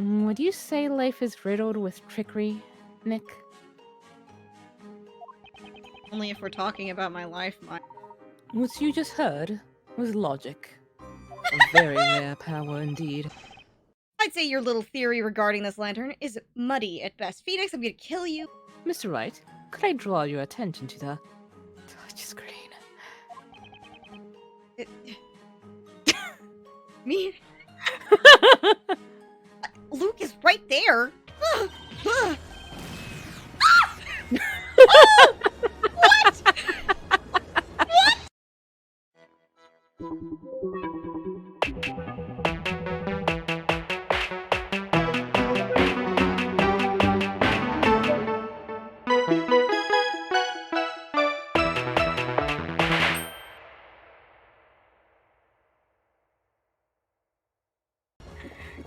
Would you say life is riddled with trickery, Nick? Only if we're talking about my life, What you just heard was logic. A very rare power indeed. I'd say your little theory regarding this lantern is muddy at best. Phoenix, I'm gonna kill you. Mr. Wright, could I draw your attention to the touch screen? Me? Luke is right there. What? What?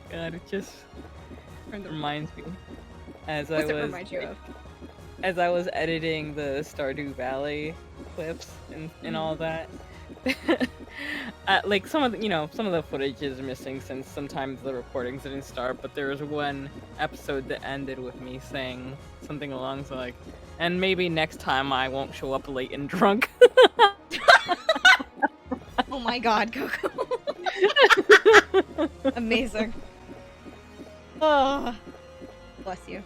God, it just reminds me as What's it remind you of? as I was editing the Stardew Valley clips and all that. Like some of the footage is missing since sometimes the recordings didn't start, but there was one episode that ended with me saying something along the like, and maybe next time I won't show up late and drunk. Oh my god, Coco. Amazing. Oh, bless you.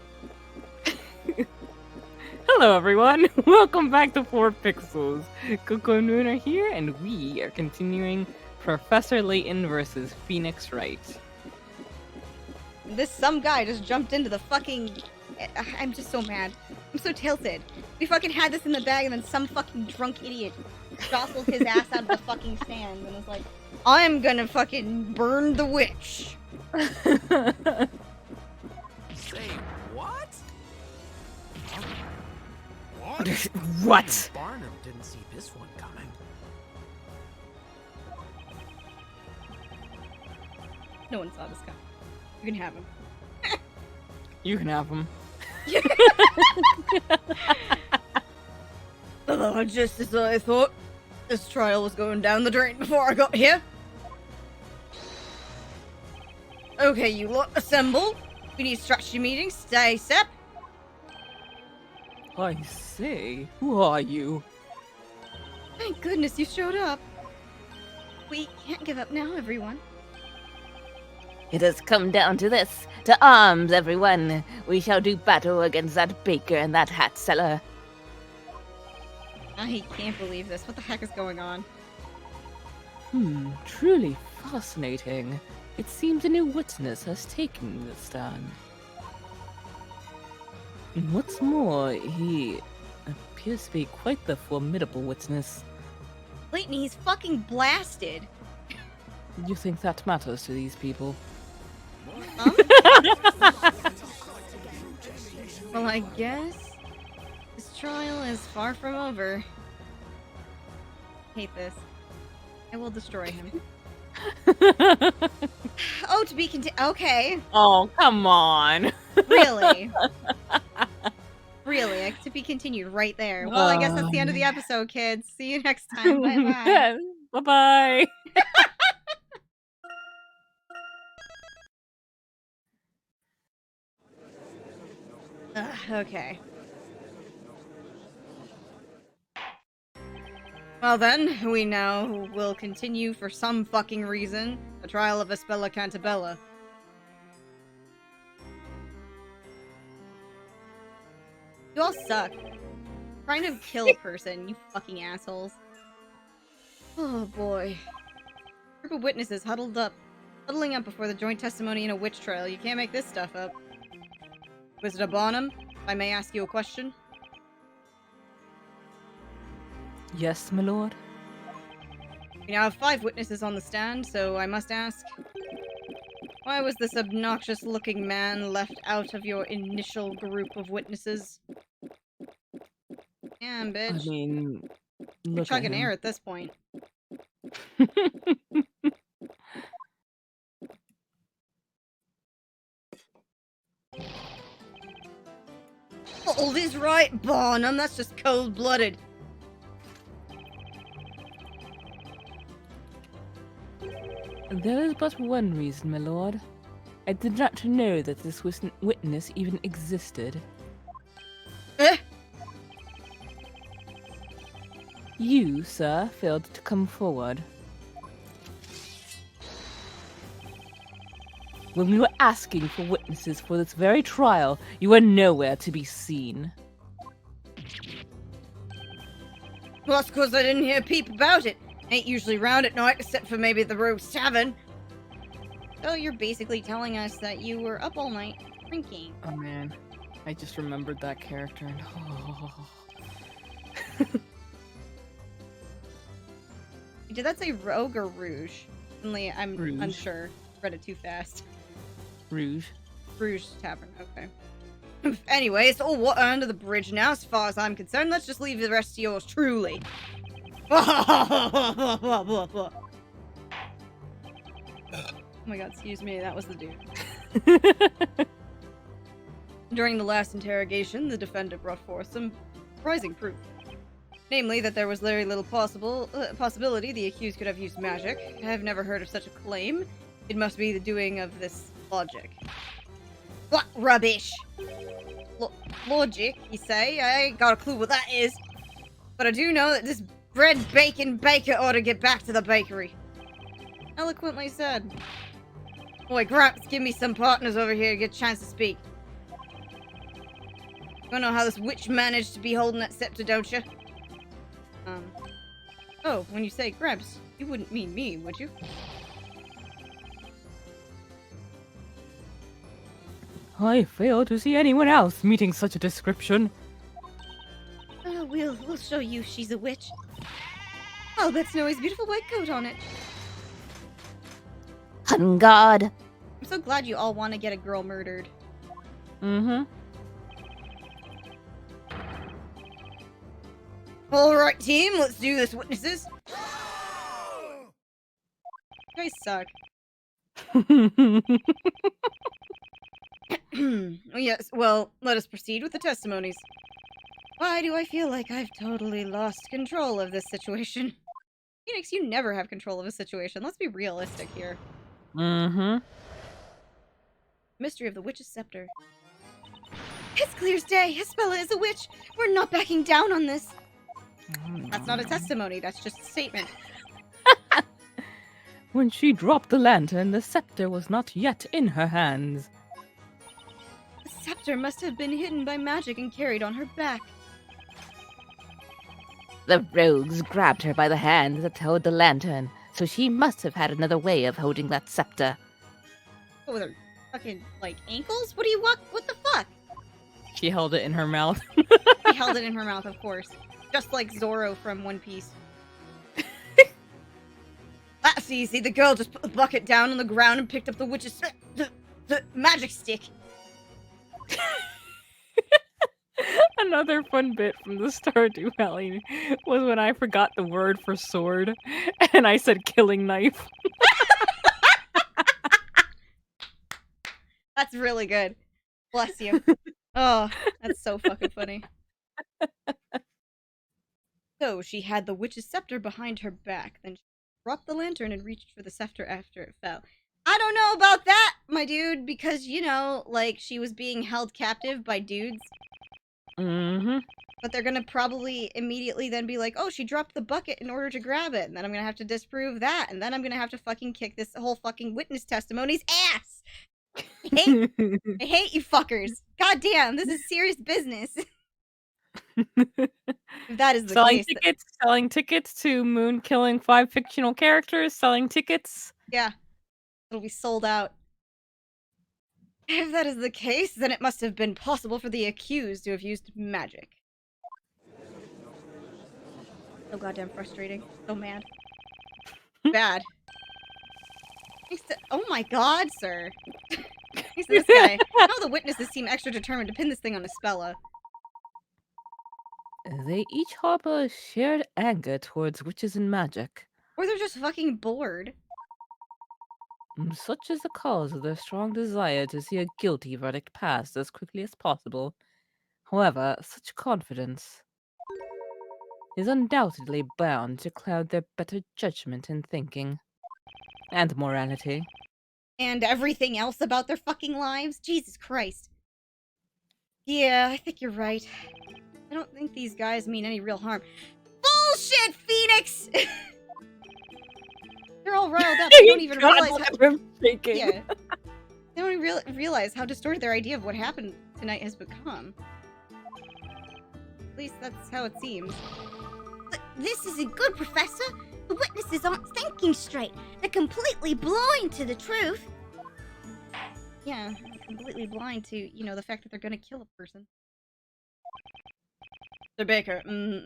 Hello everyone, welcome back to 4 Pixels. Coco and Moon are here, and we are continuing Professor Layton versus Phoenix Wright. Some guy just jumped into the fucking... I'm just so mad. I'm so tilted. We fucking had this in the bag and then some fucking drunk idiot jostled his ass out of the fucking stand and was like, I'm gonna fucking burn the witch. Say what? What? Barnum didn't see this one coming. No one saw this coming. You can have him. You can have him. Just as I thought. This trial was going down the drain before I got here. Okay, you lot, assemble. We need strategy meetings. Stay set. I say, who are you? Thank goodness you showed up. We can't give up now, everyone. It has come down to this. To arms, everyone. We shall do battle against that baker and that hat seller. I can't believe this. What the heck is going on? Truly fascinating. It seems a new witness has taken the stand. And what's more, he appears to be quite the formidable witness. Layton, he's fucking blasted. You think that matters to these people? Well, I guess this trial is far from over. Hate this. I will destroy him. Oh, to be okay. Oh, come on. Really? Really? To be continued right there. Well, I guess that's the end of the episode, kids. See you next time. Bye-bye. Bye-bye. Okay. Well then, we now will continue for some fucking reason the trial of Espella Cantabella. You all suck. Trying to kill a person, you fucking assholes. Oh boy. Group of witnesses huddling up before the joint testimony in a witch trial. You can't make this stuff up. Visitor Barnum, if I may ask you a question? Yes, my lord. We now have 5 witnesses on the stand, so I must ask, why was this obnoxious-looking man left out of your initial group of witnesses? Damn, bitch. I mean, You're look chugging at air him. at this point. Old is right, Barnum. That's just cold-blooded. There is but one reason, my lord. I did not know that this witness even existed. Eh? You, sir, failed to come forward. When we were asking for witnesses for this very trial, you were nowhere to be seen. Well, that's because I didn't hear a peep about it. Ain't usually round at night, except for maybe at the Rose Tavern. So you're basically telling us that you were up all night drinking. Oh man, I just remembered that character and Did that say Rogue or Rouge? Only I'm Rouge. unsure. Read it too fast. Rouge. Rouge Tavern, okay. Anyway, it's all water under the bridge now, as far as I'm concerned. Let's just leave the rest to yours truly. Oh my god, excuse me, that was the dude. During the last interrogation, the defendant brought forth some surprising proof. Namely, that there was very little possibility the accused could have used magic. I have never heard of such a claim. It must be the doing of this logic. What rubbish! Logic, you say? I ain't got a clue what that is. But I do know that this bread bacon baker ought to get back to the bakery. Eloquently said. Boy, Gramps, give me some partners over here to get a chance to speak. You don't know how this witch managed to be holding that scepter, don't you? Oh, when you say Gramps, you wouldn't mean me, would you? I fail to see anyone else meeting such a description. Oh, we'll show you she's a witch. I'll bet Snowy's beautiful white coat on it. On God. I'm so glad you all want to get a girl murdered. Mm-hmm. Alright, team, let's do this, witnesses. You guys suck. Yes, well, let us proceed with the testimonies. Why do I feel like I've totally lost control of this situation? Phoenix, you never have control of a situation. Let's be realistic here. Mm-hmm. Mystery of the Witch's Scepter. It's clear as day. Hespella is a witch. We're not backing down on this. That's not a testimony. That's just a statement. When she dropped the lantern, the scepter was not yet in her hands. The scepter must have been hidden by magic and carried on her back. The rogues grabbed her by the hand that held the lantern, so she must have had another way of holding that scepter. What, with her fucking, like, ankles? What do you want? What the fuck? She held it in her mouth. She held it in her mouth, of course. Just like Zorro from One Piece. That's easy. The girl just put the bucket down on the ground and picked up the witch's... the magic stick. Another fun bit from the Stardew Valley was when I forgot the word for sword, and I said killing knife. That's really good. Bless you. Oh, that's so fucking funny. So, she had the witch's scepter behind her back, then she dropped the lantern and reached for the scepter after it fell. I don't know about that, my dude, because, you know, like, she was being held captive by dudes. Mm-hmm. But they're gonna probably immediately then be like, oh, she dropped the bucket in order to grab it, and then I'm gonna have to disprove that, and then I'm gonna have to fucking kick this whole fucking witness testimony's ass! I hate you fuckers! God damn, this is serious business! If that is the Selling case. tickets, selling tickets to Moon killing 5 fictional characters, selling tickets. Yeah. It'll be sold out. If that is the case, then it must have been possible for the accused to have used magic. So goddamn frustrating. So mad. Bad. Thanks to- oh my god, sir. Thanks to this guy. How the witnesses seem extra determined to pin this thing on Espella. They each harbor a shared anger towards witches and magic. Or they're just fucking bored. Such is the cause of their strong desire to see a guilty verdict passed as quickly as possible. However, such confidence is undoubtedly bound to cloud their better judgment and thinking, and morality. and everything else about their fucking lives. Jesus Christ. Yeah, I think you're right. I don't think these guys mean any real harm. Bullshit, Phoenix! They're all riled up. They don't even realize how... shaking. Yeah. They don't even realize how distorted their idea of what happened tonight has become. At least that's how it seems. But this isn't good, Professor. The witnesses aren't thinking straight. They're completely blind to the truth. Yeah, completely blind to, you know, the fact that they're gonna kill a person. Sir Baker,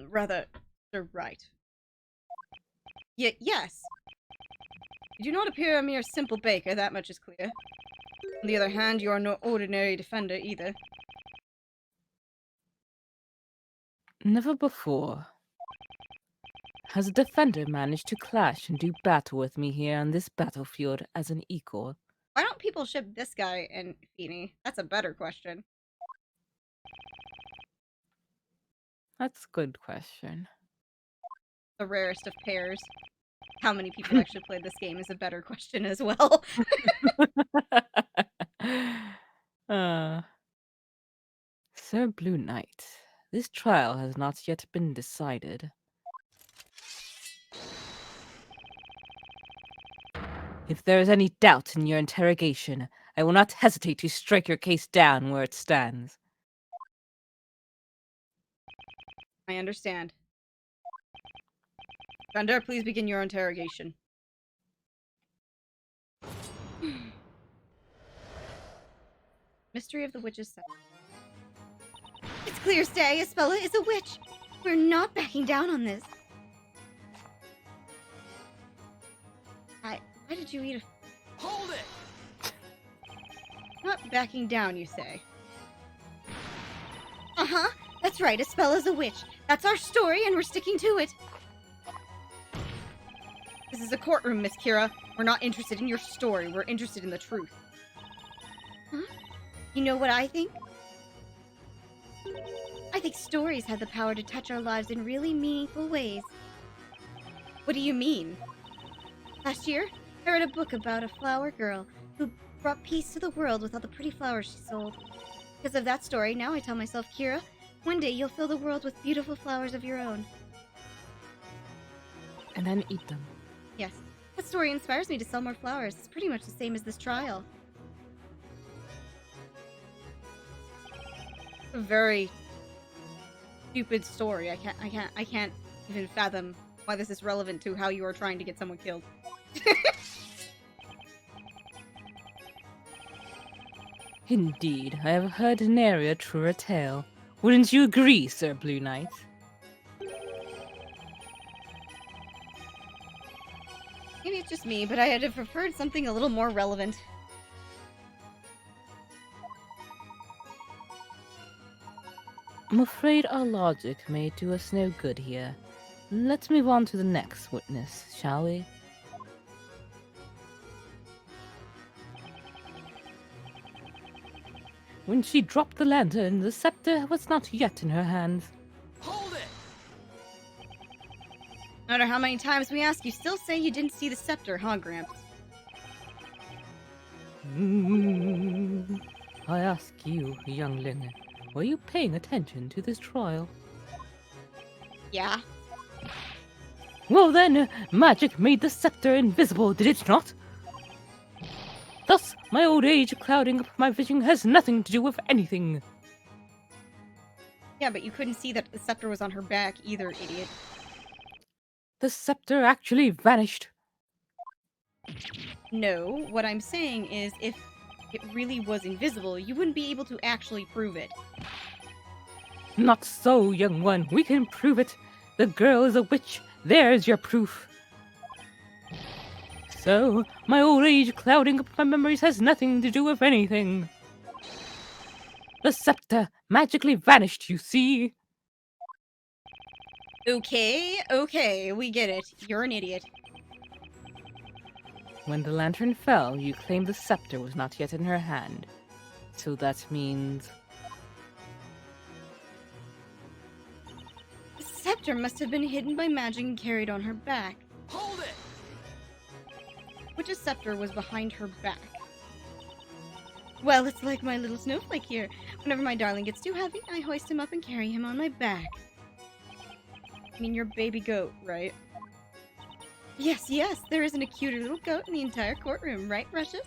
rather, Sir Wright. Yes. You do not appear a mere simple baker, that much is clear. On the other hand, you are no ordinary defender either. Never before has a defender managed to clash and do battle with me here on this battlefield as an equal. Why don't people ship this guy and Feeny? That's a better question. That's a good question. The rarest of pairs. How many people actually played this game is a better question as well. Sir Blue Knight, this trial has not yet been decided. If there is any doubt in your interrogation, I will not hesitate to strike your case down where it stands. I understand. Thunder, please begin your interrogation. Mystery of the Witch's Secret. It's clear as day, Isabella is a witch. We're not backing down on this. Why did you eat a... Hold it! Not backing down, you say? Uh-huh. That's right, Isabelle's a witch. That's our story, and we're sticking to it. This is a courtroom, Miss Kira. We're not interested in your story. We're interested in the truth. Huh? You know what I think? I think stories have the power to touch our lives in really meaningful ways. What do you mean? Last year, I read a book about a flower girl who brought peace to the world with all the pretty flowers she sold. Because of that story, now I tell myself, Kira, one day you'll fill the world with beautiful flowers of your own. And then eat them. Yes, that story inspires me to sell more flowers. It's pretty much the same as this trial. A very stupid story. I can't even fathom why this is relevant to how you are trying to get someone killed. Indeed, I have heard nary a truer tale. Wouldn't you agree, Sir Blue Knight? Maybe it's just me, but I had preferred something a little more relevant. I'm afraid our logic may do us no good here. Let's move on to the next witness, shall we? When she dropped the lantern, the scepter was not yet in her hands. Hold it! No matter how many times we ask, you still say you didn't see the scepter, huh, Gramps? I ask you, youngling, were you paying attention to this trial? Yeah. Well then, magic made the scepter invisible, did it not? Thus, my old age clouding up my vision has nothing to do with anything. Yeah, but you couldn't see that the scepter was on her back either, idiot. The scepter actually vanished. No, what I'm saying is if it really was invisible, you wouldn't be able to actually prove it. Not so, young one. We can prove it. The girl is a witch. There's your proof. So, my old age clouding up my memories has nothing to do with anything. The scepter magically vanished, you see. Okay, we get it. You're an idiot. When the lantern fell, you claimed the scepter was not yet in her hand. So that means... The scepter must have been hidden by magic and carried on her back. Hold it! Witch's scepter was behind her back. Well, it's like my little snowflake here. Whenever my darling gets too heavy, I hoist him up and carry him on my back. I mean, your baby goat, right? Yes, yes, there isn't a cuter little goat in the entire courtroom, right, Precious?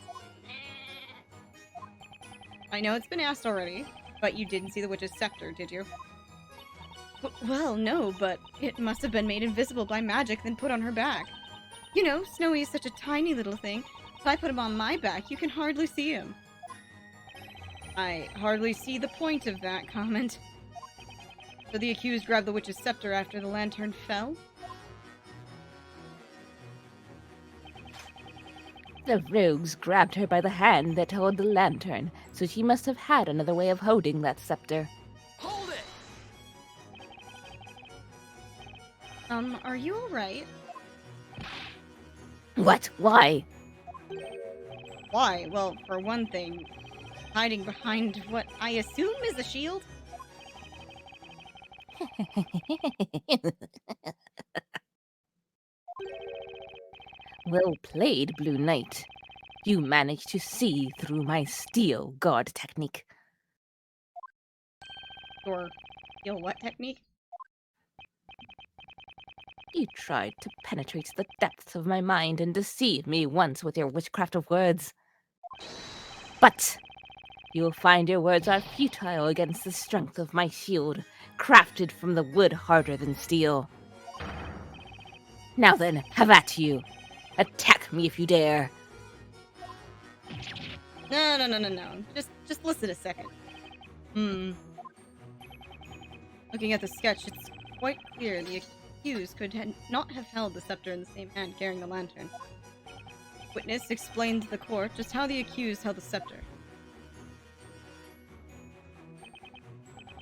I know it's been asked already, but you didn't see the witch's scepter, did you? Well, no, but it must have been made invisible by magic, then put on her back. You know, Snowy is such a tiny little thing. If I put him on my back, you can hardly see him. I hardly see the point of that comment. So the accused grabbed the witch's scepter after the lantern fell? The rogues grabbed her by the hand that held the lantern, so she must have had another way of holding that scepter. Hold it! Are you alright? What? Why? Why? Well, for one thing, hiding behind what I assume is a shield? Well played, Blue Knight. You managed to see through my steel guard technique. Or, what technique? You tried to penetrate the depths of my mind and deceive me once with your witchcraft of words. But you will find your words are futile against the strength of my shield, crafted from the wood harder than steel. Now then, have at you. Attack me if you dare. No. Just listen a second. Looking at the sketch, it's quite clear the accused could not have held the scepter in the same hand carrying the lantern. Witness explained to the court just how the accused held the scepter.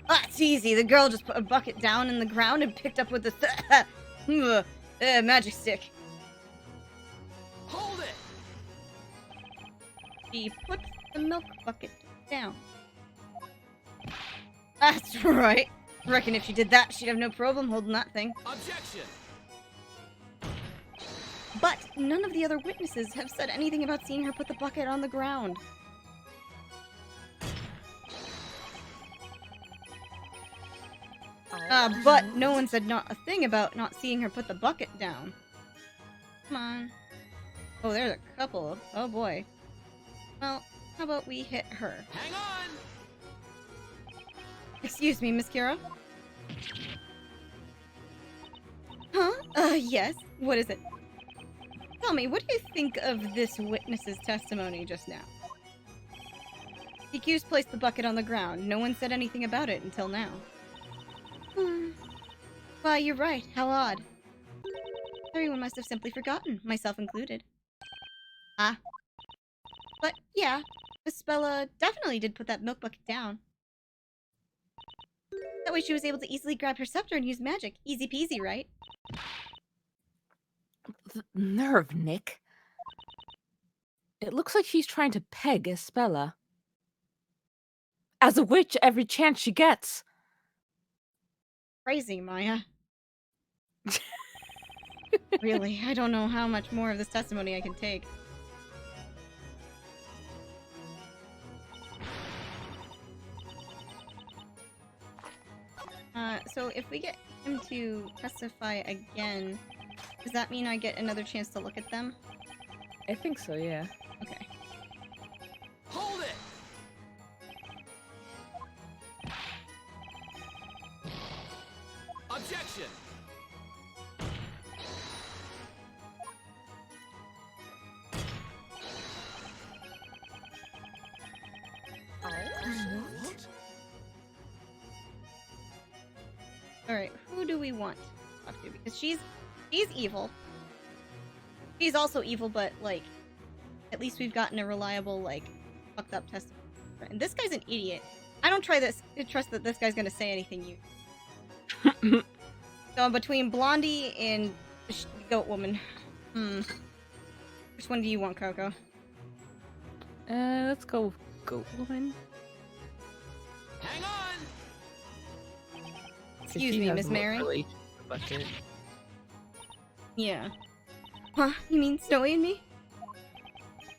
Ah, it's easy. The girl just put a bucket down in the ground and picked up with the magic stick. Hold it! She put the milk bucket down. That's right. Reckon if she did that, she'd have no problem holding that thing. Objection! But none of the other witnesses have said anything about seeing her put the bucket on the ground. But no one said not a thing about not seeing her put the bucket down. Come on. Oh, there's a couple. Oh boy. Well, how about we hit her? Hang on! Excuse me, Miss Kira? Huh? Yes. What is it? Tell me, what do you think of this witness's testimony just now? The accused placed the bucket on the ground. No one said anything about it until now. Why, you're right. How odd. Everyone must have simply forgotten, myself included. Ah. But, yeah, Miss Bella definitely did put that milk bucket down. That way she was able to easily grab her scepter and use magic. Easy peasy, right? The nerve, Nick. It looks like she's trying to peg Espella. As a witch, every chance she gets. Crazy, Maya. Really, I don't know how much more of this testimony I can take. So if we get him to testify again, does that mean I get another chance to look at them? I think so, yeah. Okay. Hold it! Objection! What? Alright, who do we want to talk to? Because she's evil. She's also evil, but, like, at least we've gotten a reliable, like, fucked up testimony. And this guy's an idiot. I don't trust that this guy's gonna say anything you. So between Blondie and the goat woman, which one do you want, Coco? Let's go goat woman. Hang on! 'Cause Excuse she me, has Miss more Mary? relation to the bucket. Yeah. Huh? You mean Snowy and me?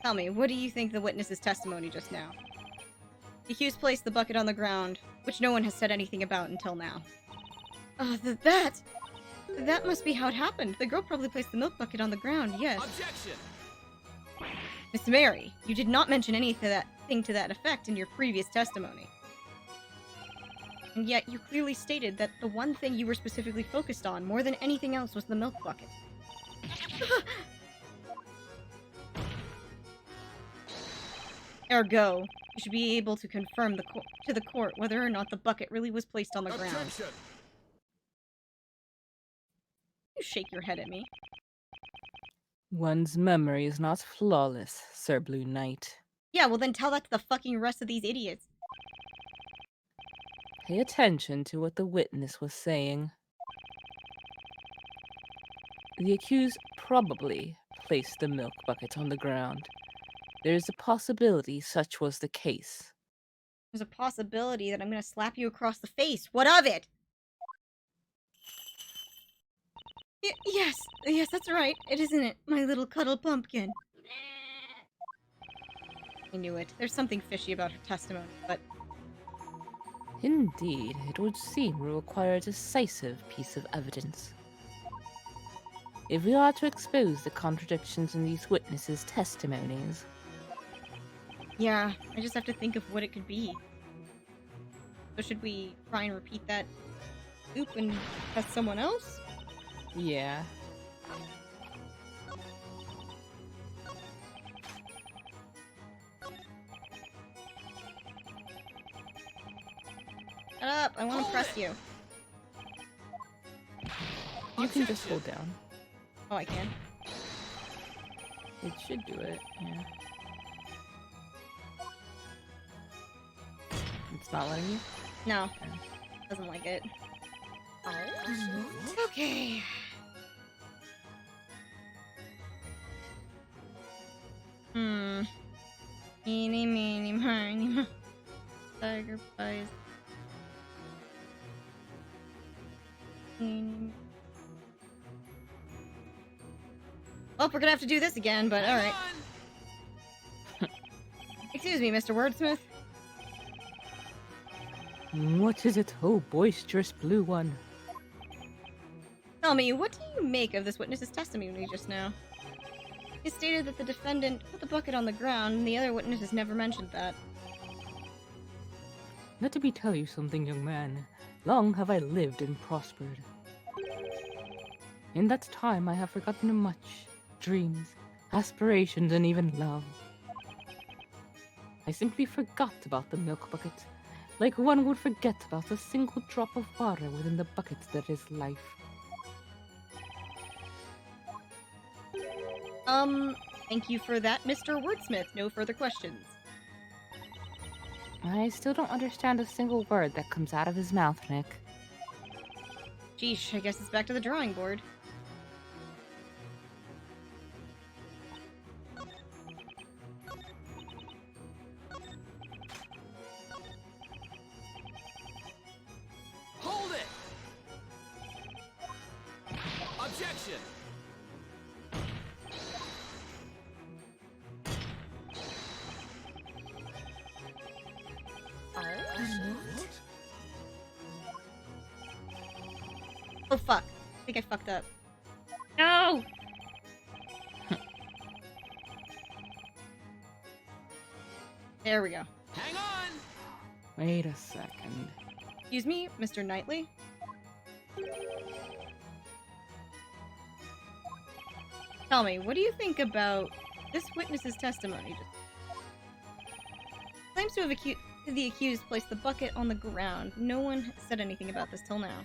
Tell me, what do you think the witness's testimony just now? The accused placed the bucket on the ground, which no one has said anything about until now. That must be how it happened. The girl probably placed the milk bucket on the ground, yes. Objection! Miss Mary, you did not mention anything to that effect in your previous testimony. And yet, you clearly stated that the one thing you were specifically focused on, more than anything else, was the milk bucket. Ergo, you should be able to confirm to the court whether or not the bucket really was placed on the ground. Objection! You shake your head at me. One's memory is not flawless, Sir Blue Knight. Yeah, well then tell that to the fucking rest of these idiots. Pay attention to what the witness was saying. The accused probably placed the milk bucket on the ground. There is a possibility such was the case. There's a possibility that I'm gonna slap you across the face. What of it? Yes, that's right. It isn't it, my little cuddle pumpkin. I knew it. There's something fishy about her testimony, but... Indeed, it would seem to require a decisive piece of evidence. If we are to expose the contradictions in these witnesses' testimonies... Yeah, I just have to think of what it could be. So should we try and repeat that loop and test someone else? Yeah. Shut up, I want to press you. You can just hold down. Oh, I can? It should do it, yeah. It's not letting you? No. Doesn't like it. Okay. Eeny, meeny, miny, moe. Tiger pies. Well, we're gonna have to do this again, but alright. Excuse me, Mr. Wordsmith. What is it, oh boisterous blue one? Tell me, what do you make of this witness's testimony just now? He stated that the defendant put the bucket on the ground, and the other witness has never mentioned that. Let me tell you something, young man. Long have I lived and prospered. In that time I have forgotten much. Dreams, aspirations, and even love. I simply forgot about the milk bucket, like one would forget about a single drop of water within the bucket that is life. Thank you for that, Mr. Wordsmith. No further questions. I still don't understand a single word that comes out of his mouth, Nick. Sheesh, I guess it's back to the drawing board. Hold it! Objection! Oh fuck. I think I fucked up. No! There we go. Hang on! Wait a second. Excuse me, Mr. Knightley? Tell me, what do you think about this witness's testimony? Claims to have the accused placed the bucket on the ground. No one said anything about this till now.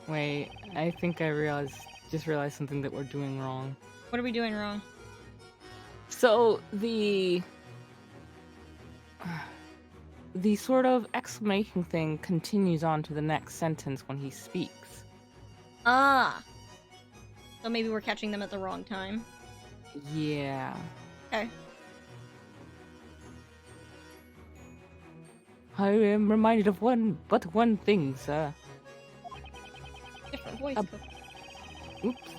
Wait, I think I just realized something that we're doing wrong. What are we doing wrong? So, the sort of exclamation thing continues on to the next sentence when he speaks. Ah! So maybe we're catching them at the wrong time. Yeah. Okay. I am reminded of one thing, sir. Different voice. Oops.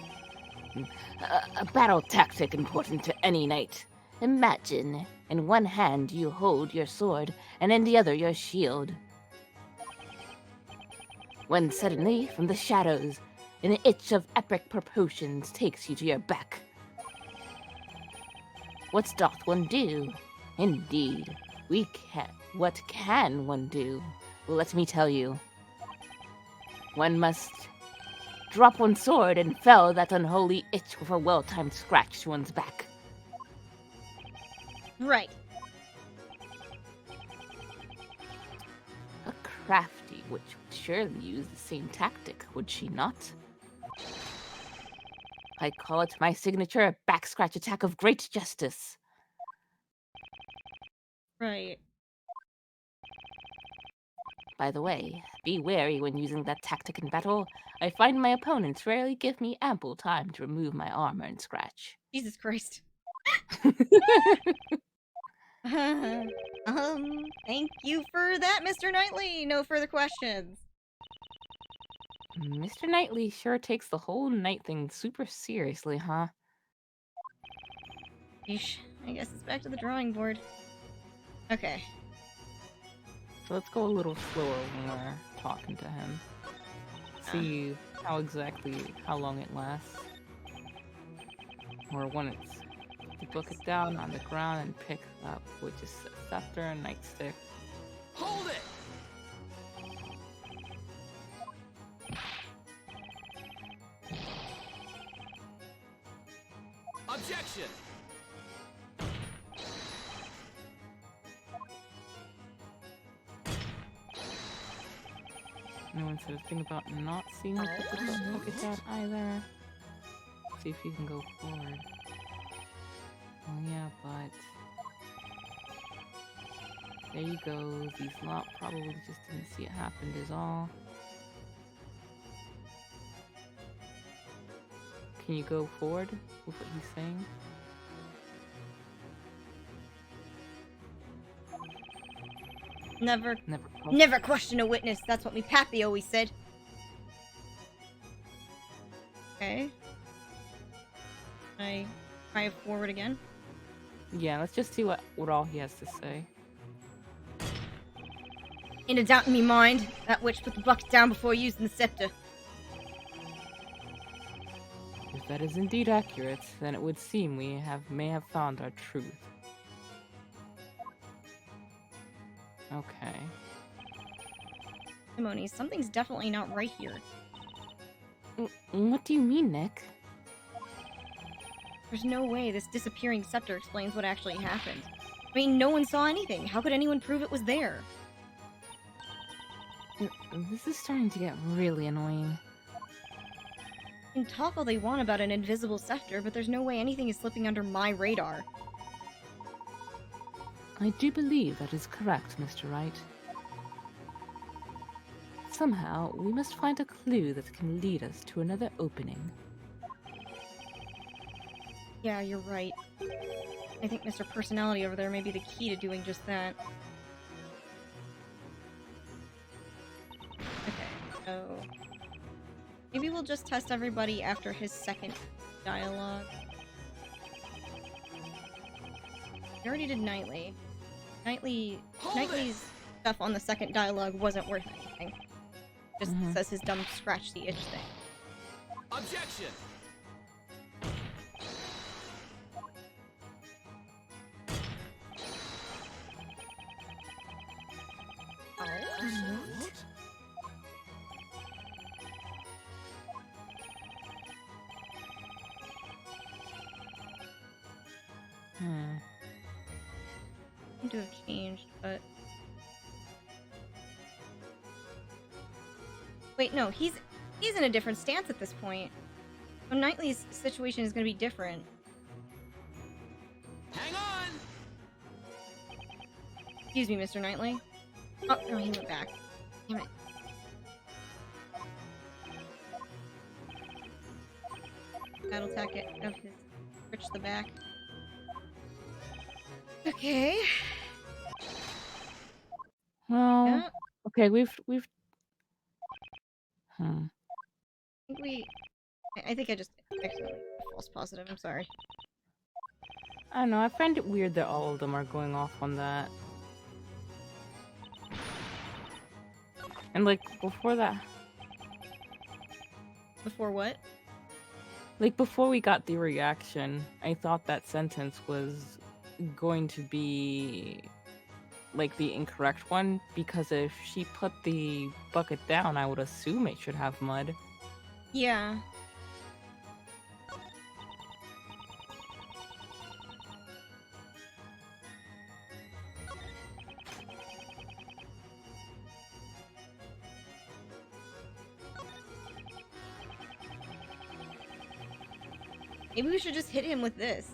A battle tactic important to any knight. Imagine In one hand you hold your sword, and in the other your shield. When suddenly, from the shadows, an itch of epic proportions takes you to your back. What doth one do? Indeed, what can one do? Well, let me tell you. One must drop one's sword and fell that unholy itch with a well-timed scratch to one's back. Right. A crafty witch would surely use the same tactic, would she not? I call it my signature back scratch attack of great justice. Right. By the way, be wary when using that tactic in battle. I find my opponents rarely give me ample time to remove my armor and scratch. Jesus Christ. Thank you for that, Mr. Knightley. No further questions. Mr. Knightley sure takes the whole knight thing super seriously, huh? Yeesh. I guess it's back to the drawing board. Okay. So let's go a little slower when we're talking to him. See how long it lasts. Or when it's to book it down on the ground and pick up, which is scepter and nightstick. Hold it! Objection! No one said a thing about not seeing what the book it down either. See if you can go forward. Oh yeah, but there you go. These lot probably just didn't see it happen is all. Can you go forward with what he's saying? Never question a witness. That's what me pappy always said. Okay. I try it forward again. Yeah, let's just see what all he has to say. Ain't a doubt in me mind. That witch put the bucket down before using the scepter. If that is indeed accurate, then it would seem we may have found our truth. Okay. Simone, something's definitely not right here. What do you mean, Nick? There's no way this disappearing scepter explains what actually happened. I mean, no one saw anything. How could anyone prove it was there? This is starting to get really annoying. They can talk all they want about an invisible scepter, but there's no way anything is slipping under my radar. I do believe that is correct, Mr. Wright. Somehow, we must find a clue that can lead us to another opening. Yeah, you're right. I think Mr. Personality over there may be the key to doing just that. Okay, so... maybe we'll just test everybody after his second dialogue. We already did Knightley. Knightley's stuff on the second dialogue wasn't worth anything. Just says his dumb scratch the itch thing. Objection! Seem to have changed, but... wait, no, he's in a different stance at this point. So Knightley's situation is going to be different. Hang on! Excuse me, Mr. Knightley. Oh, no, he went back. Damn it. Battle attack it of his switch the back. Okay. Well, Yeah. okay, we've. I think I just accidentally false positive. I'm sorry. I don't know, I find it weird that all of them are going off on that. And like, before that... Before what? Like, before we got the reaction, I thought that sentence was going to be, like, the incorrect one, because if she put the bucket down, I would assume it should have mud. Yeah. Maybe we should just hit him with this.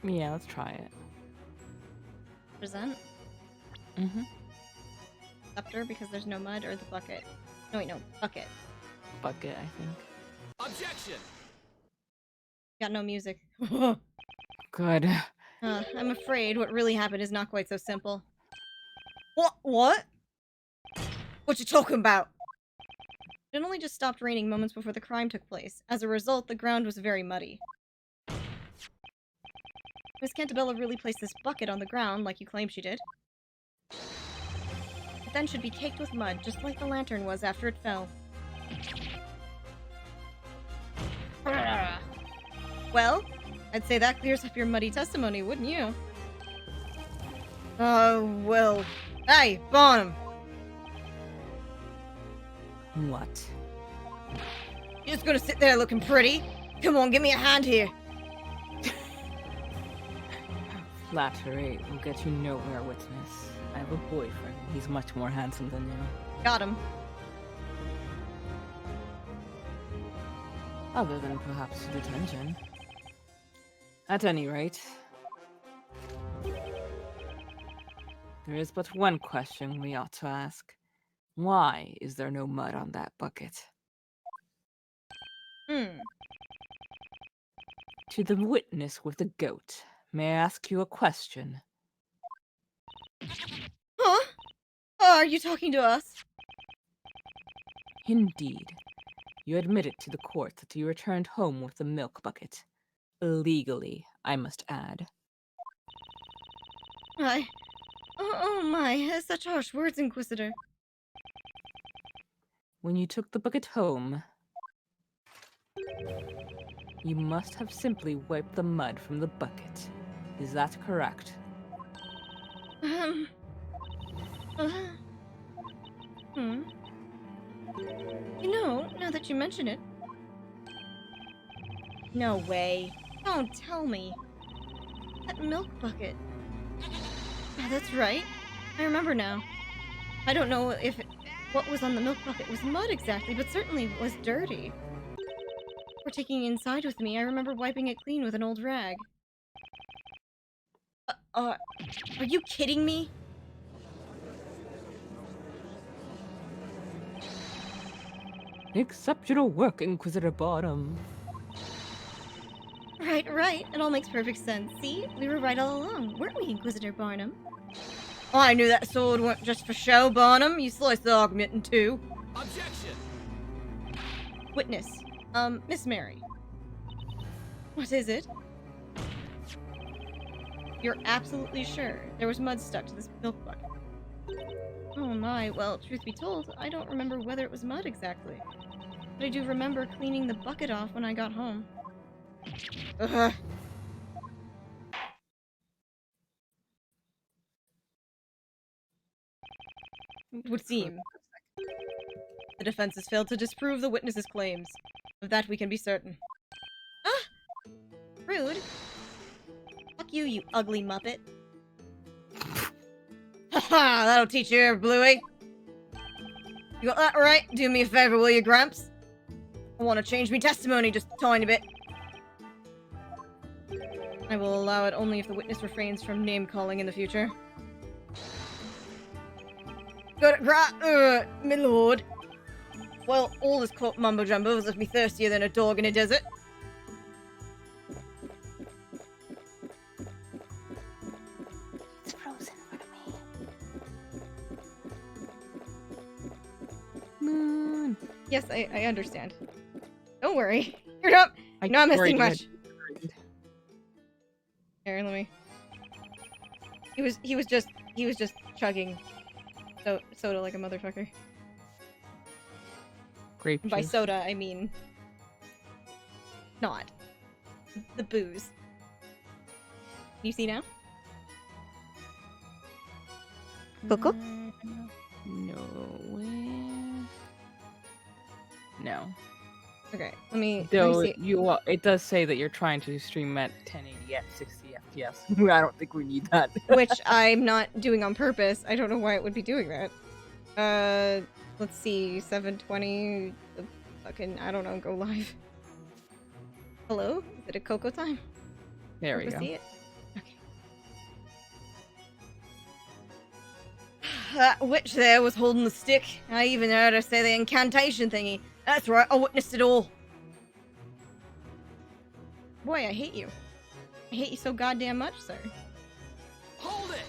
Yeah, let's try it. Present? Mm-hmm. Scepter because there's no mud, or the bucket? No, wait, no. Bucket. Bucket, I think. Objection! Got no music. Good. I'm afraid what really happened is not quite so simple. What? What you talking about? It only just stopped raining moments before the crime took place. As a result, the ground was very muddy. Miss Cantabella really placed this bucket on the ground, like you claim she did. It then should be caked with mud, just like the lantern was after it fell. Well, I'd say that clears up your muddy testimony, wouldn't you? Oh, well. Hey, Barnum! What? You're just gonna sit there looking pretty? Come on, give me a hand here. Flattery will get you nowhere, witness. I have a boyfriend. He's much more handsome than you. Got him. Other than perhaps detention. At any rate, there is but one question we ought to ask. Why is there no mud on that bucket? To the witness with the goat, may I ask you a question? Huh? Oh, are you talking to us? Indeed. You admitted to the court that you returned home with the milk bucket. Illegally, I must add. Oh my, such harsh words, Inquisitor. When you took the bucket home, you must have simply wiped the mud from the bucket. Is that correct? You know, now that you mention it. No way. Don't tell me. That milk bucket. Oh, that's right. I remember now. I don't know if what was on the milk bucket was mud exactly, but certainly was dirty. For taking it inside with me, I remember wiping it clean with an old rag. Are you kidding me? Exceptional work, Inquisitor Bottom. Right. It all makes perfect sense. See? We were right all along, weren't we, Inquisitor Barnum? Oh, I knew that sword weren't just for show, Barnum. You sliced the argument in two. Objection! Witness. Miss Mary. What is it? You're absolutely sure there was mud stuck to this milk bucket? Oh my, well, truth be told, I don't remember whether it was mud exactly. But I do remember cleaning the bucket off when I got home. Ugh. It would seem the defense has failed to disprove the witness's claims. Of that we can be certain. Ah! Rude. Fuck you, you ugly muppet. Haha, that'll teach you, Bluey. You got that right? Do me a favor, will you, Gramps? I want to change me testimony just a tiny bit. I will allow it only if the witness refrains from name-calling in the future. Got it right, my lord. Well, all this court mumbo-jumbo has left me thirstier than a dog in a desert. It's frozen for me. Moon. Yes, I understand. Don't worry. You're not missing much. He was just chugging soda like a motherfucker. Grape And by juice. soda, I mean not the booze. You see now? Coco? No. No. Okay, let me Though see. it does say that you're trying to stream at 1080 at 60 FPS. I don't think we need that. Which I'm not doing on purpose. I don't know why it would be doing that. Let's see, 720. Fucking, I don't know. Go live. Hello? Is it a Coco time? There we Coco go. see it? Okay. That witch there was holding the stick. I even heard her say the incantation thingy. That's right, I witnessed it all. Boy, I hate you. I hate you so goddamn much, sir. Hold it!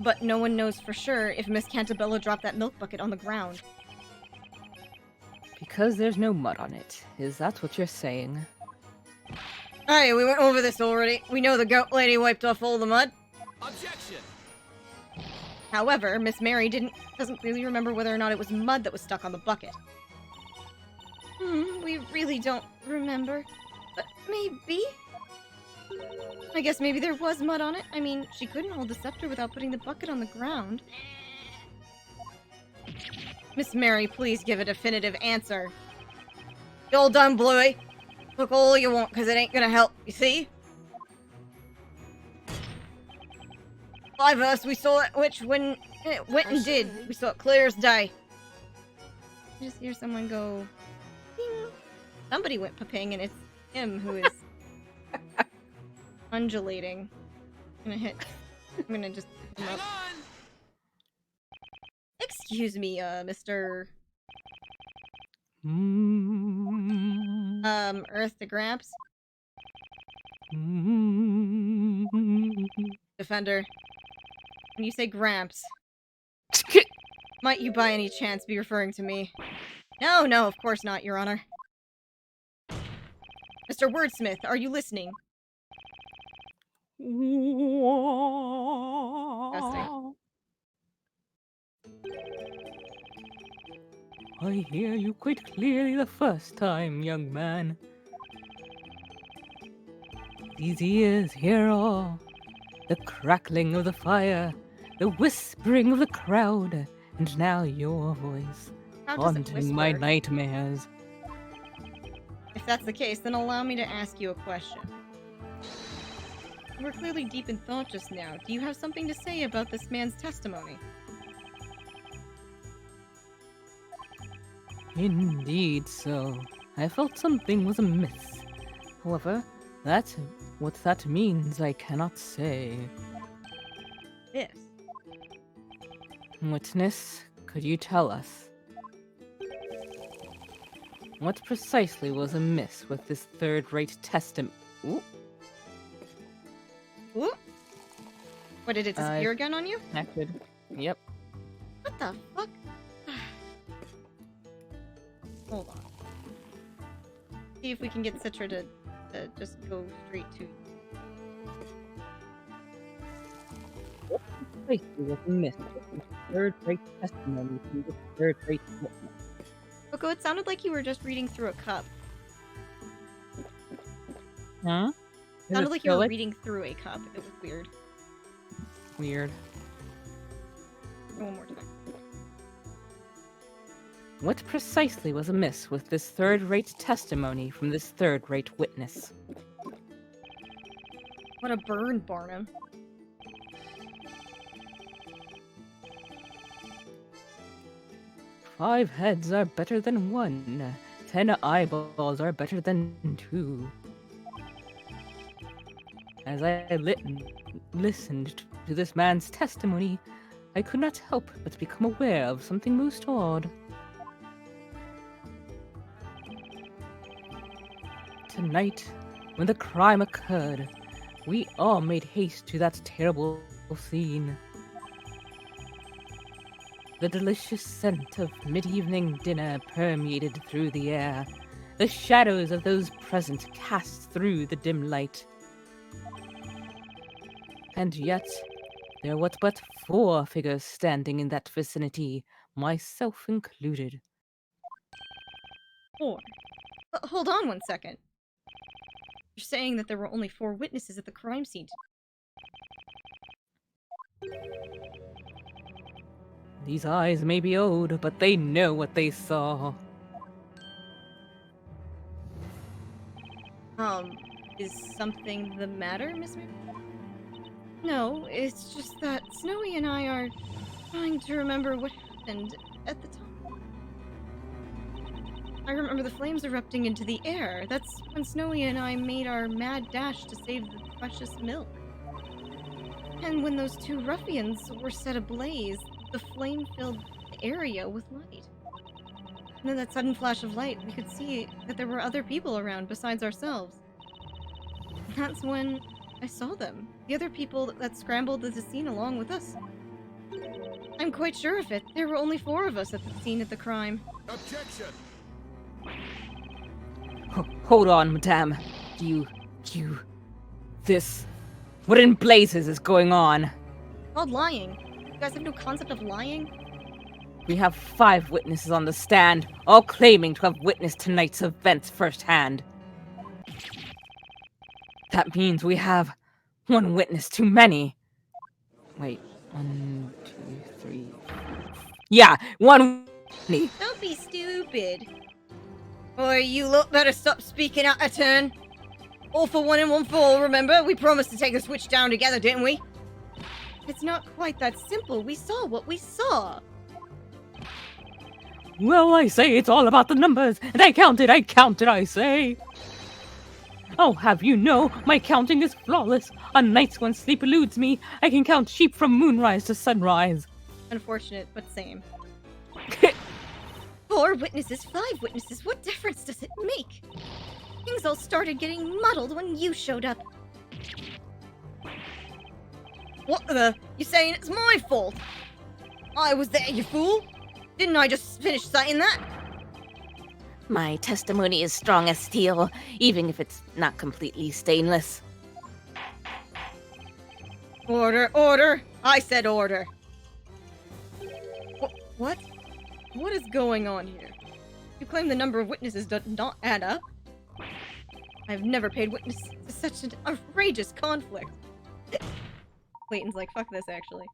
But no one knows for sure if Miss Cantabella dropped that milk bucket on the ground. Because there's no mud on it. Is that what you're saying? Hey, we went over this already. We know the goat lady wiped off all the mud. Objection! However, Miss Mary doesn't really remember whether or not it was mud that was stuck on the bucket. We really don't remember. But maybe? I guess maybe there was mud on it. I mean, she couldn't hold the scepter without putting the bucket on the ground. Miss Mary, please give a definitive answer. You all done, Bluey? Look all you want, because it ain't gonna help, you see? Five of us, we saw it, which when it went and did. We saw it clear as day. I just hear someone go, ding. Somebody went pa-ping, and it's him who is undulating. I'm gonna just pick him Hang up. on! Excuse me, Mr. Earth to Gramps? Defender. When you say Gramps, might you by any chance be referring to me? No, of course not, Your Honor. Mr. Wordsmith, are you listening? Disgusting. I hear you quite clearly the first time, young man. These ears hear all. The crackling of the fire, the whispering of the crowd, and now your voice, How does it haunting my whisper? nightmares. If that's the case, then allow me to ask you a question. You were clearly deep in thought just now. Do you have something to say about this man's testimony? Indeed so. I felt something was amiss. However, what that means I cannot say. Yes. Witness, could you tell us? What precisely was amiss with this third-rate testimony? Ooh. What, did it disappear again on you? Connected. Yep. What the fuck? Hold on. See if we can get Citra to just go straight to... Precisely was amiss with this third-rate testimony from this third-rate witness. Coco, it sounded like you were just reading through a cup. Huh? It sounded like you were reading through a cup. It was weird. Weird. One more time. What precisely was amiss with this third-rate testimony from this third-rate witness? What a burn, Barnum. Five heads are better than one. 10 eyeballs are better than 2. As I listened to this man's testimony, I could not help but become aware of something most odd. Tonight, when the crime occurred, we all made haste to that terrible scene. The delicious scent of mid-evening dinner permeated through the air, the shadows of those present cast through the dim light. And yet, there were but 4 figures standing in that vicinity, myself included. 4. Hold on one second. You're saying that there were only 4 witnesses at the crime scene. These eyes may be old, but they know what they saw. Is something the matter, Miss Mary? No, it's just that Snowy and I are trying to remember what happened at the time. I remember the flames erupting into the air. That's when Snowy and I made our mad dash to save the precious milk. And when those 2 ruffians were set ablaze, the flame filled the area with light. And in that sudden flash of light, we could see that there were other people around besides ourselves. That's when I saw them. The other people that scrambled to the scene along with us. I'm quite sure of it. There were only 4 of us at the scene of the crime. Objection! Hold on, madame. What in blazes is going on? Called lying. You guys have no concept of lying? We have 5 witnesses on the stand, all claiming to have witnessed tonight's events firsthand. That means we have 1 witness too many. Wait, 1, 2, 3. Yeah, 1. Don't be stupid. Boy, you lot better stop speaking out of turn. All for one and one for all, remember? We promised to take the switch down together, didn't we? It's not quite that simple. We saw what we saw. Well, I say it's all about the numbers, and I counted, I say. I'll have you know, my counting is flawless. On nights when sleep eludes me, I can count sheep from moonrise to sunrise. Unfortunate, but same. 4 witnesses, 5 witnesses, what difference does it make? Things all started getting muddled when you showed up. What the? You saying it's my fault? I was there, you fool! Didn't I just finish citing that? My testimony is strong as steel, even if it's not completely stainless. Order, order! I said order! What? What is going on here? You claim the number of witnesses does not add up? I've never paid witness to such an outrageous conflict. Layton's like, fuck this, actually.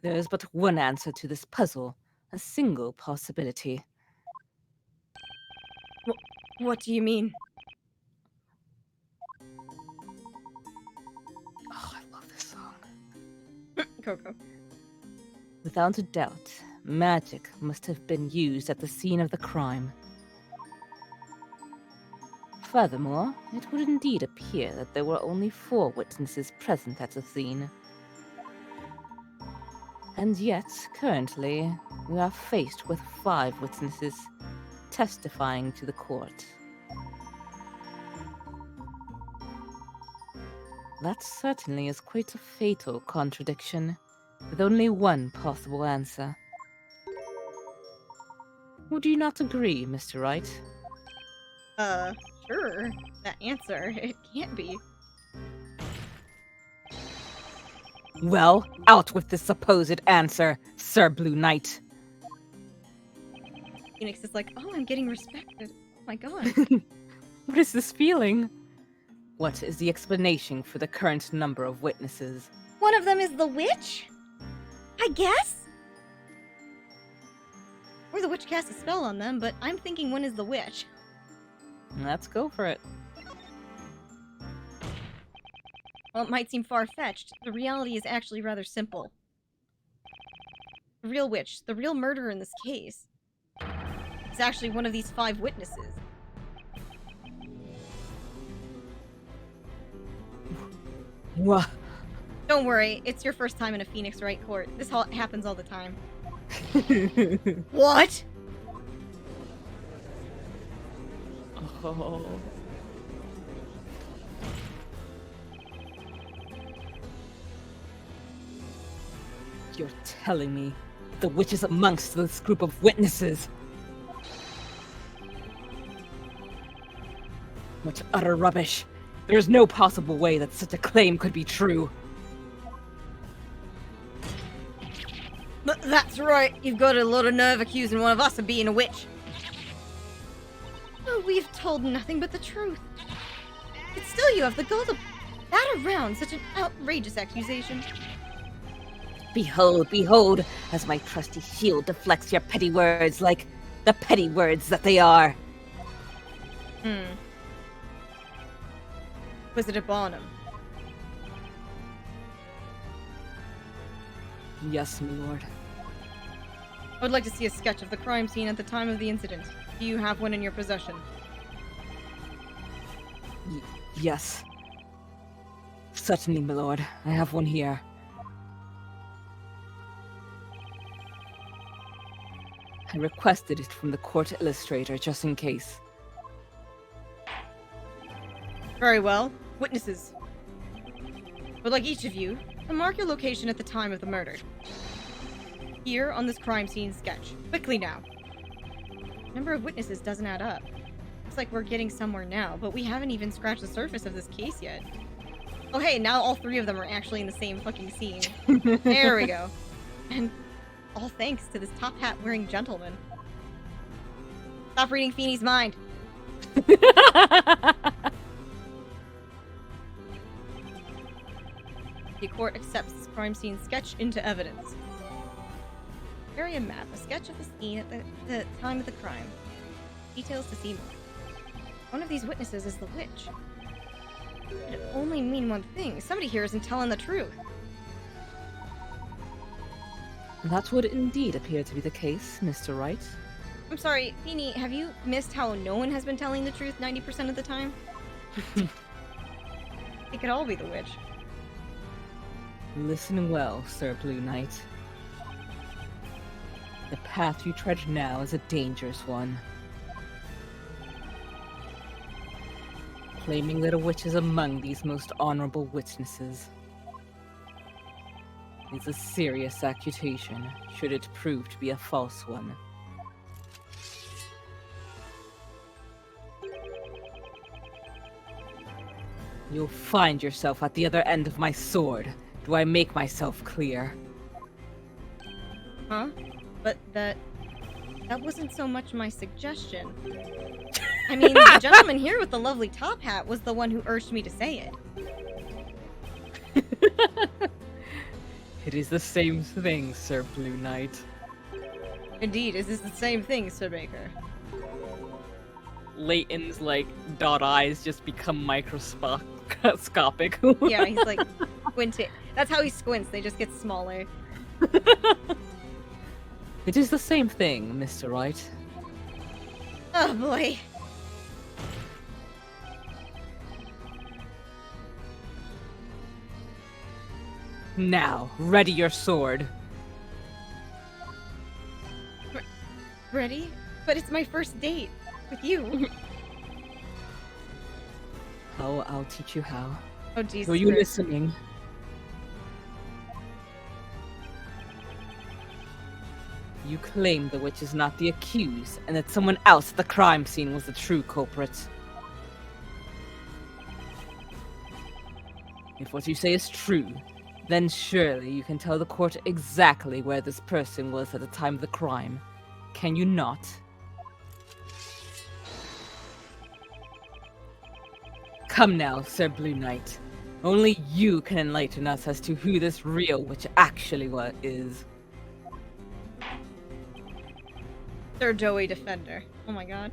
There is but one answer to this puzzle, a single possibility. What do you mean? Oh, I love this song. Coco. Without a doubt, magic must have been used at the scene of the crime. Furthermore, it would indeed appear that there were only 4 witnesses present at the scene. And yet, currently, we are faced with 5 witnesses testifying to the court. That certainly is quite a fatal contradiction, with only one possible answer. Would you not agree, Mr. Wright? Sure. That answer, it can't be. Well, out with this supposed answer, Sir Blue Knight. Phoenix is like, oh, I'm getting respected. Oh my god. What is this feeling? What is the explanation for the current number of witnesses? One of them is the witch? I guess? Or the witch cast a spell on them, but I'm thinking one is the witch. Let's go for it. While it might seem far-fetched, the reality is actually rather simple. The real witch, the real murderer in this case, is actually one of these 5 witnesses. What? Don't worry, it's your first time in a Phoenix Wright court. This happens all the time. What? Oh. You're telling me the witch is amongst this group of witnesses? What utter rubbish. There is no possible way that such a claim could be true. That's right. You've got a lot of nerve accusing one of us of being a witch. Oh, we've told nothing but the truth. But still you have the gall to bat around such an outrageous accusation. Behold, behold, as my trusty shield deflects your petty words like the petty words that they are. Was it a Barnum? Yes, my lord. I would like to see a sketch of the crime scene at the time of the incident. Do you have one in your possession? Yes. Certainly, my lord. I have one here. I requested it from the court illustrator just in case. Very well. Witnesses. I would like each of you to mark your location at the time of the murder. Here on this crime scene sketch. Quickly now. The number of witnesses doesn't add up. Looks like we're getting somewhere now, but we haven't even scratched the surface of this case yet. Oh hey, now all three of them are actually in the same fucking scene. There we go. And all thanks to this top hat wearing gentleman. Stop reading Feeney's mind. The court accepts this crime scene sketch into evidence. Area map, a sketch of the scene at the time of the crime. Details to see more. One of these witnesses is the witch. It only mean one thing. Somebody here isn't telling the truth. That would indeed appear to be the case, Mr. Wright. I'm sorry, Feeny, have you missed how no one has been telling the truth 90% of the time? It could all be the witch. Listen well, Sir Blue Knight. The path you tread now is a dangerous one. Claiming that a witch is among these most honorable witnesses is a serious accusation, should it prove to be a false one. You'll find yourself at the other end of my sword. Do I make myself clear? Huh? But that wasn't so much my suggestion. I mean, the gentleman here with the lovely top hat was the one who urged me to say it. It is the same thing, Sir Blue Knight. Indeed, is this the same thing, Sir Baker? Layton's, like, dot eyes just become microscopic. Yeah, he's like squinting. That's how he squints, they just get smaller. It is the same thing, Mr. Wright. Oh boy. Now, ready your sword. Ready? But it's my first date with you. Oh, I'll teach you how. Oh Jesus. Were you Christ. listening? You claim the witch is not the accused, and that someone else at the crime scene was the true culprit. If what you say is true, then surely you can tell the court exactly where this person was at the time of the crime. Can you not? Come now, Sir Blue Knight. Only you can enlighten us as to who this real witch actually is. Sir Joey Defender. Oh my god.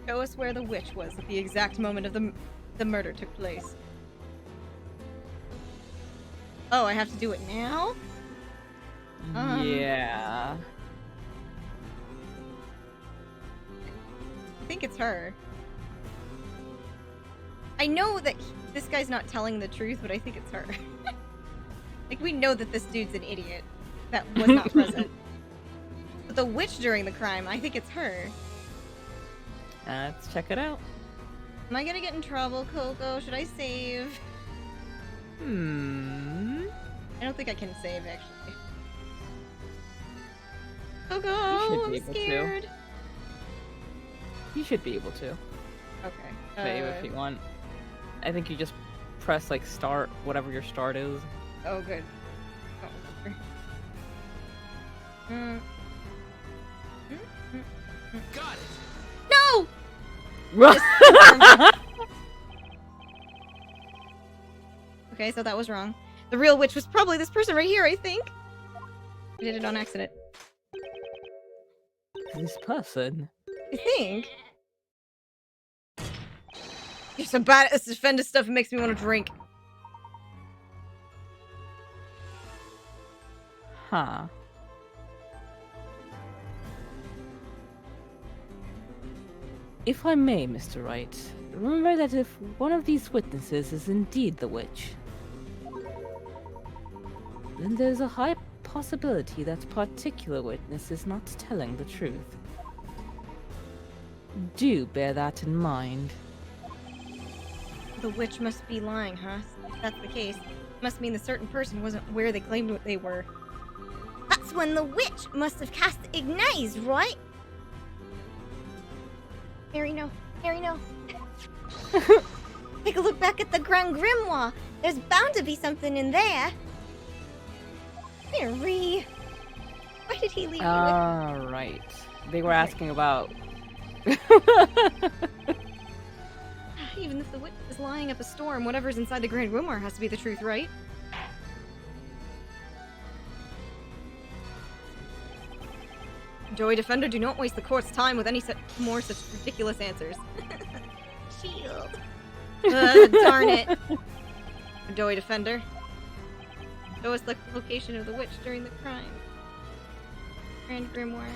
Show us where the witch was at the exact moment of the murder took place. Oh, I have to do it now? Yeah. I think it's her. I know that this guy's not telling the truth, but I think it's her. Like, we know that this dude's an idiot that was not present. But the witch during the crime, I think it's her. Let's check it out. Am I gonna get in trouble, Coco? Should I save? I don't think I can save, actually. Coco, You should be I'm able to. scared. You should be able to. Okay. save if you want. I think you just press like start, whatever your start is. Oh, good. Oh, okay. Got it. No! Okay, so that was wrong. The real witch was probably this person right here, I think. I did it on accident. This person. I think. You're so bad at this defender stuff, it makes me want to drink. Huh. If I may, Mr. Wright, remember that if one of these witnesses is indeed the witch, then there's a high possibility that particular witness is not telling the truth. Do bear that in mind. The witch must be lying, huh? If that's the case, it must mean the certain person wasn't where they claimed they were. That's when the witch must have cast Ignace, right? Harry, no. Harry, no. Take a look back at the Grand Grimoire. There's bound to be something in there. Harry. Why did he leave you with... Right. They were asking about... Even if the witch is lying up a storm, whatever's inside the Grand Grimoire has to be the truth, right? Joey Defender, do not waste the court's time with any more such ridiculous answers. Shield. Darn it. Joey Defender. Show us the location of the witch during the crime. Grand Grimoire.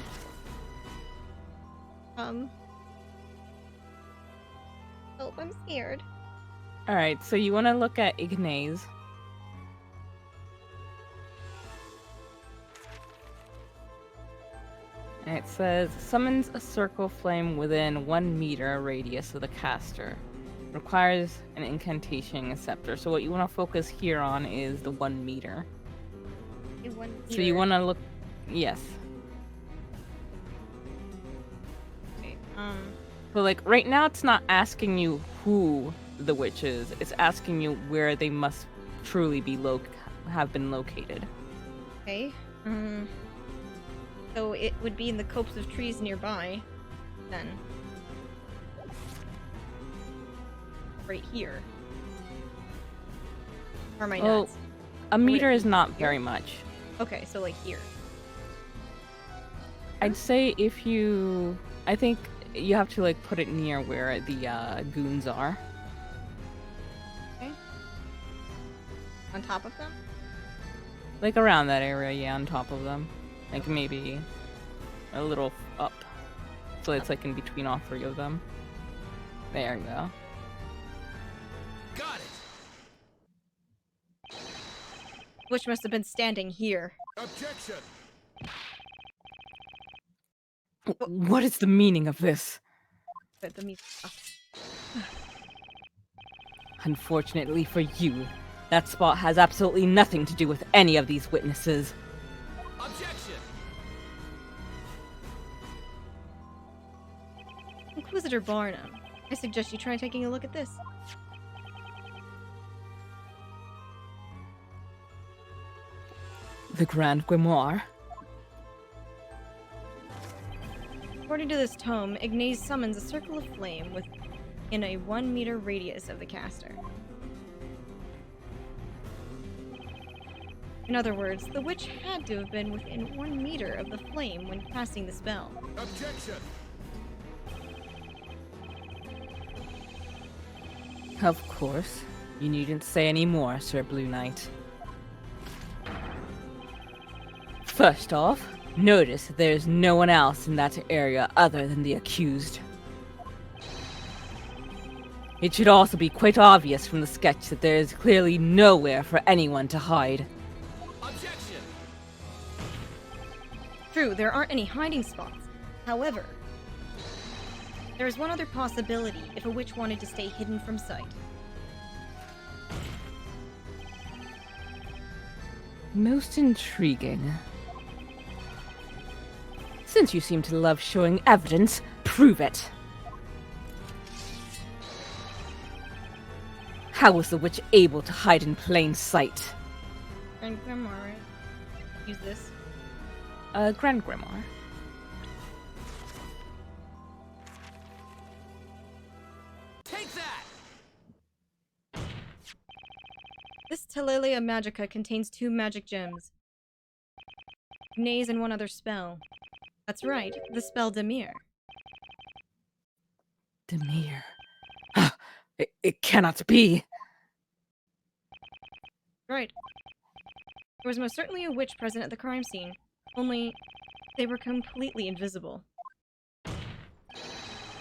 Help, I'm scared. Alright, so you want to look at Ignace. And it says, summons a circle flame within 1 meter radius of the caster. Requires an incantation and scepter. So what you want to focus here on is the 1 meter. So you want to look... Yes. Okay, So like, right now it's not asking you who the witch is. It's asking you where they must truly be have been located. Okay. So it would be in the copse of trees nearby, then. Right here. Or am I nuts? A meter is not very much. Okay, so like here. I'd say if you... I think you have to like put it near where the goons are. Okay. On top of them? Like around that area, yeah, on top of them. Like maybe a little up. So it's like in between all 3 of them. There you go. Got it. Which must have been standing here. Objection. What is the meaning of this? But the Unfortunately for you, that spot has absolutely nothing to do with any of these witnesses. Objection. Inquisitor Barnum, I suggest you try taking a look at this. The Grand Grimoire? According to this tome, Ignace summons a circle of flame within a 1 meter radius of the caster. In other words, the witch had to have been within 1 meter of the flame when casting the spell. Objection. Of course. You needn't say any more, Sir Blue Knight. First off, notice that there's no one else in that area other than the accused. It should also be quite obvious from the sketch that there is clearly nowhere for anyone to hide. Objection. True, there aren't any hiding spots. However, there is one other possibility if a witch wanted to stay hidden from sight. Most intriguing. Since you seem to love showing evidence, prove it. How was the witch able to hide in plain sight? Grand Grimoire, right? Use this. Grand Grimoire. Take that! This Telelia Magica contains 2 magic gems. Nays and 1 other spell. That's right, the spell Demir. Demir. It cannot be. Right. There was most certainly a witch present at the crime scene. Only, they were completely invisible.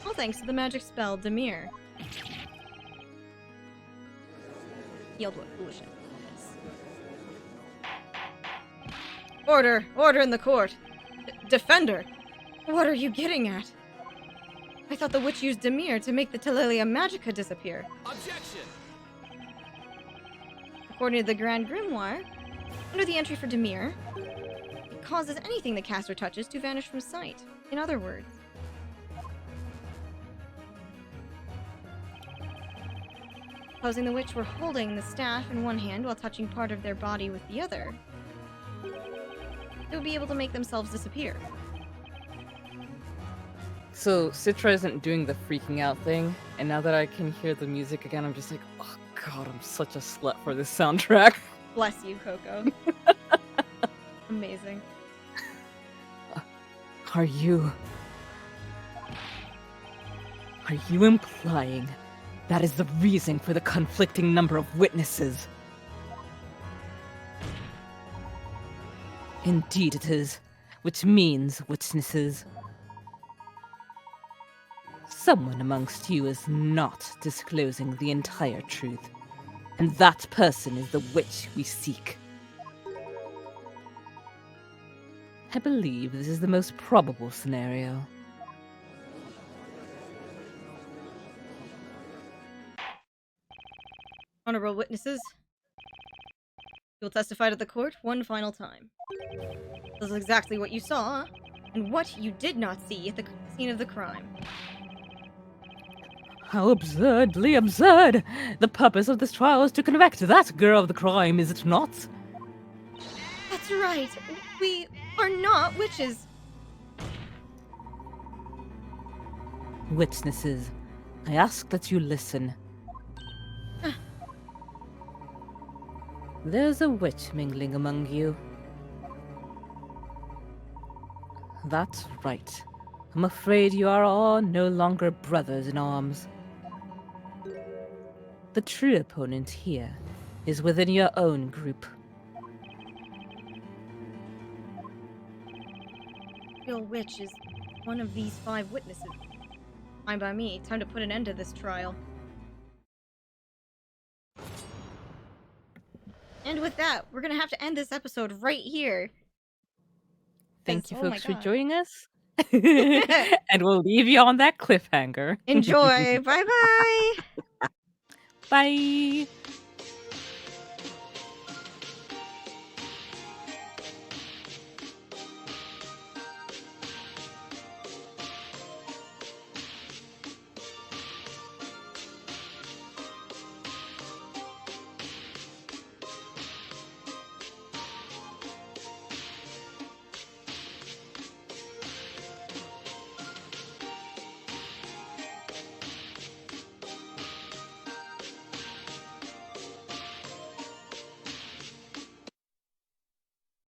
All thanks to the magic spell Demir. Yield what foolishness is. Order! Order in the court! Defender! What are you getting at? I thought the witch used Demir to make the Telelia Magica disappear. Objection! According to the Grand Grimoire, under the entry for Demir, it causes anything the caster touches to vanish from sight. In other words, supposing the witch were holding the staff in one hand while touching part of their body with the other, they would be able to make themselves disappear. So Citra isn't doing the freaking out thing, and now that I can hear the music again, I'm just like, oh god, I'm such a slut for this soundtrack. Bless you, Coco. Amazing. Are you implying that is the reason for the conflicting number of witnesses? Indeed it is, which means witnesses. Someone amongst you is not disclosing the entire truth, and that person is the witch we seek. I believe this is the most probable scenario. Honorable witnesses, you will testify to the court one final time. This is exactly what you saw, and what you did not see at the scene of the crime. How absurdly absurd! The purpose of this trial is to convict that girl of the crime, is it not? That's right. We are not witches. Witnesses, I ask that you listen. There's a witch mingling among you. That's right. I'm afraid you are all no longer brothers in arms. The true opponent here is within your own group. Real witch is one of these 5 witnesses. Fine by me. Time to put an end to this trial. And with that, we're gonna have to end this episode right here. Thank you Oh my folks for God. joining us. And we'll leave you on that cliffhanger. Enjoy. Bye-bye. Bye.